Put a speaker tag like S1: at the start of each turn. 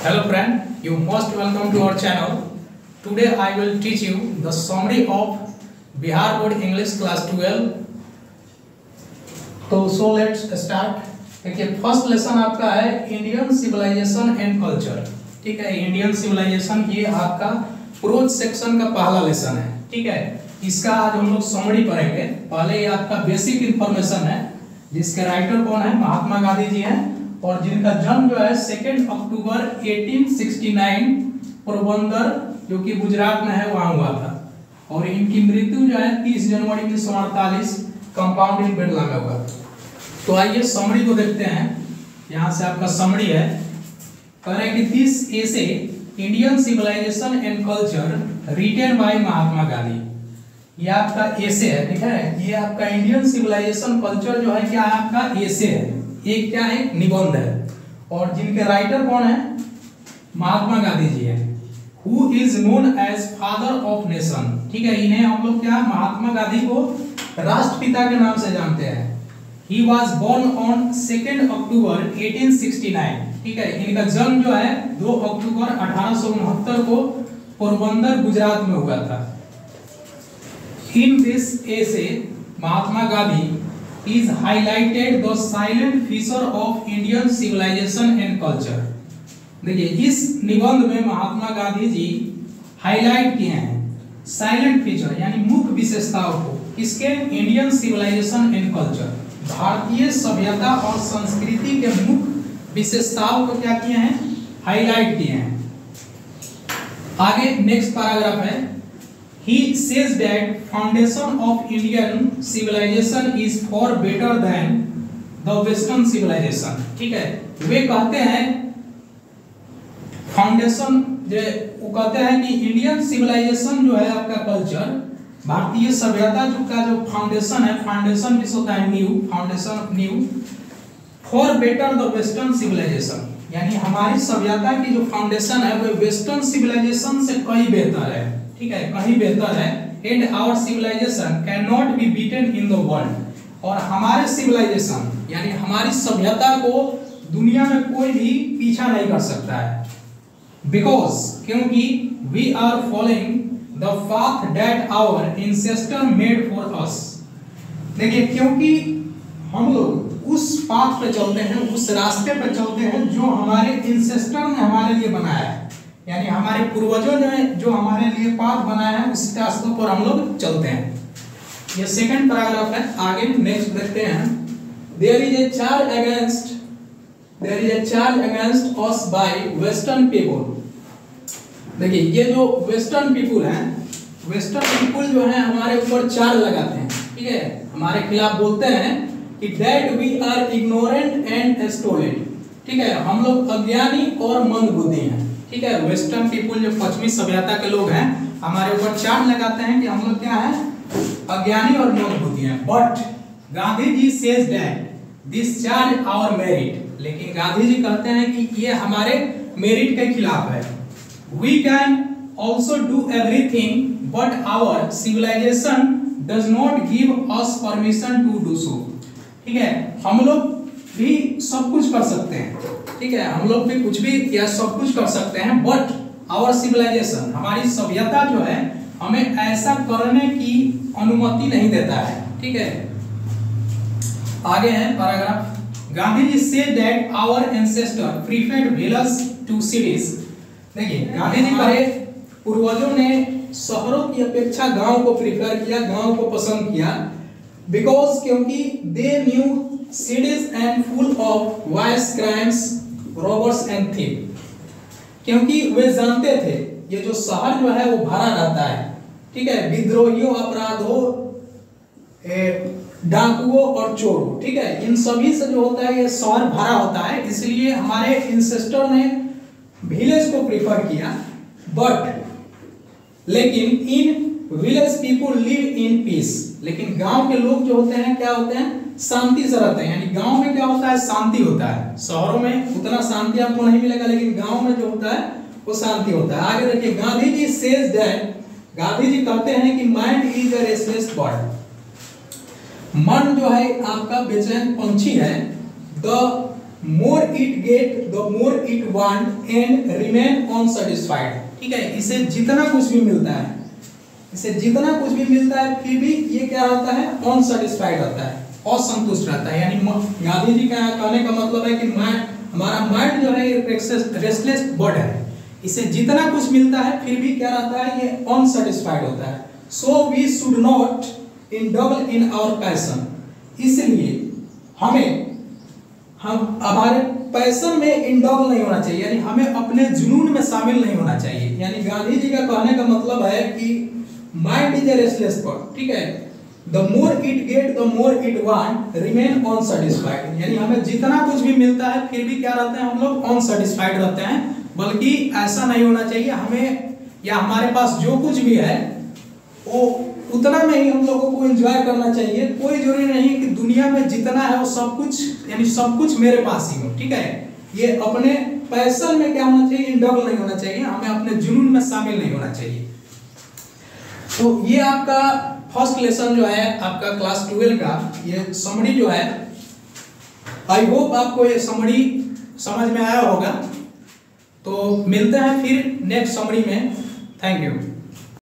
S1: Hello friend, you most welcome to our channel. Today I will teach you the summary of Bihar Board English class 12. So let's start. देखिए first lesson आपका है Indian civilisation and culture. ठीक है, Indian civilisation ये आपका pros section का पहला lesson है। ठीक है, इसका आज हम लोग समरी पढ़ेंगे। पहले ये आपका बेसिक इंफॉर्मेशन है, जिसके राइटर कौन है, महात्मा गांधी जी हैं, और जिनका जन्म जो है 2 अक्टूबर 1869 पोरबंदर जो कि गुजरात में है वहां हुआ था, और इनकी मृत्यु जो है 30 जनवरी 1948 कंपाउंड इन बिरला में हुआ। तो आइए समरी को देखते हैं। यहाँ से आपका समरी है, कह रहे हैं कि this essay Indian civilisation and culture written by Mahatma Gandhi. ये आपका एसे है, ठीक है, ये आपका इंडियन सिविलाइजेशन कल्चर जो है क्या है, आपका एसे है, ये क्या है, निबंध है, और जिनके राइटर कौन है, महात्मा गांधी जी हैं, who is known as father of nation. ठीक है, इन्हें हम लोग क्या, महात्मा गांधी को राष्ट्रपिता के नाम से जानते हैं। He was born on 2 अक्टूबर 1869। ठीक है, इनका जन्म जो है 2 अक्टूबर 1869 को पोरबंदर गुजरात में हुआ था। In this essay, Mahatma Gandhi is highlighted the silent feature of Indian civilization and culture। देखिए इस निबंध में महात्मा गांधी जी हाईलाइट किए हैं साइलेंट फीचर यानी मुख्य विशेषताओं को, किसके, इंडियन सिविलाइजेशन एंड कल्चर, भारतीय सभ्यता और संस्कृति के मुख्य विशेषताओं को क्या किए हैं, हाईलाइट किए हैं। आगे नेक्स्ट पैराग्राफ है, he says that foundation of Indian civilization is far better than the western civilization। ठीक है, वे कहते हैं फाउंडेशन वो कहते हैं कि इंडियन सिविलाइजेशन जो है आपका कल्चर, भारतीय सभ्यता जो का जो फाउंडेशन है, फाउंडेशन भी होता है new, foundation new, for better the western civilization, यानी हमारी सभ्यता की जो फाउंडेशन है वो वेस्टर्न सिविलाइजेशन से कहीं बेहतर है। ठीक है, कहीं बेहतर है। And our civilization can not be beaten in the world, और हमारे सिविलाइजेशन यानी हमारी सभ्यता को दुनिया में कोई भी पीछा नहीं कर सकता है। बिकॉज क्योंकि we are following the path that our ancestor made for us। देखिए क्योंकि हम लोग उस पाथ पे चलते हैं, उस रास्ते पे चलते हैं जो हमारे एंसेस्टर ने हमारे लिए बनाया है, यानी हमारे पूर्वजों ने जो हमारे लिए पाथ बनाया है उस रास्ते पर हम लोग चलते हैं। ये सेकंड पैराग्राफ है। आगे नेक्स्ट देखते हैं, there is a charge against us by western people। देखिए ये जो वेस्टर्न पीपुल हैं, वेस्टर्न पीपुल जो है हमारे ऊपर चार्ज लगाते हैं, ठीक है, हमारे खिलाफ बोलते हैं कि that we are ignorant and stolid. ठीक है, हम लोग अज्ञानी और मंदबुद्धि हैं। ठीक है, वेस्टर्न पीपुल जो पश्चिमी सभ्यता के लोग हैं हमारे ऊपर चार्ज लगाते हैं कि हम लोग क्या है, अज्ञानी और मंदबुद्धि हैं। But Gandhi ji says that this charge our merit. लेकिन गांधी जी कहते हैं कि ये हमारे मेरिट के खिलाफ है। We can also do everything, but our civilization does not give us permission to do so। ठीक है, हम लोग भी सब कुछ कर सकते हैं, ठीक है, हम लोग भी कुछ भी या सब कुछ कर सकते हैं, but our civilization हमारी सभ्यता जो है हमें ऐसा करने की अनुमति नहीं देता है। ठीक है, आगे है paragraph, Gandhi ji said that our ancestor preferred villages to cities। देखिए गांधी जी हमारे पूर्वजों ने शहरों की अपेक्षा गांव को प्रीफर किया, गांव को पसंद किया। बिकॉज क्योंकि they knew cities and full of vice, crimes, robbers and thief. क्योंकि वे जानते थे ये जो शहर जो है वो भरा रहता है, ठीक है, विद्रोहियों, अपराधों, डाकुओं और चोरों। ठीक है, इन सभी से जो होता है ये शहर भरा होता है, इसलिए हमारे इंसेस्टर ने विलेज को प्रीफर किया। बट लेकिन in village people live in peace. लेकिन गांव के लोग जो होते हैं क्या होते हैं, शांति से रहते हैं, यानी गांव में क्या होता है, शांति होता है। शहरों में उतना शांति आपको नहीं मिलेगा, लेकिन गांव में जो होता है वो शांति होता है। आगे देखिए, गांधी जी सेज दैट, गांधी जी कहते हैं कि mind is a restless bird. मन जो है आपका बेचैन पंछी है। The more it get the more it want and remain unsatisfied। ठीक है, इसे जितना कुछ भी मिलता है, इसे जितना कुछ भी मिलता है फिर भी ये क्या रहता है, अनसेटिस्फाइड रहता है, असंतुष्ट रहता है। यानी गांधी जी का कहने का मतलब है कि हमारा माइंड जो है ये रेस्टलेस बर्ड है, इसे जितना कुछ मिलता है फिर भी क्या रहता है, ये अनसेटिस्फाइड होता है। So we should not indulge in our passion, इसलिए हम हमारे पैशन में इंडल्ज नहीं होना चाहिए, यानी हमें अपने जुनून में शामिल नहीं होना चाहिए। यानी गांधी जी का कहने का मतलब है कि mind is a restless bird. ठीक है, the more it get the more it want remain unsatisfied, यानी हमें जितना कुछ भी मिलता है फिर भी क्या रहते हैं, हम लोग अनसेटिस्फाइड रहते हैं। बल्कि ऐसा नहीं होना चाहिए, हमें या हमारे पास जो कुछ भी है वो उतना में ही हम लोगों को एंजॉय करना चाहिए। कोई जरूरी नहीं कि दुनिया में जितना है वो सब कुछ, यानी सब कुछ मेरे पास ही हो। ठीक है, ये अपने पैशन में क्या होना चाहिए, इंडल्ज नहीं होना चाहिए, हमें अपने जुनून में शामिल नहीं होना चाहिए। तो ये आपका फर्स्ट लेसन जो है आपका क्लास 12 का ये समरी जो है, आई होप आपको ये समरी समझ में आया होगा। तो मिलते हैं फिर नेक्स्ट समरी में। Thank you.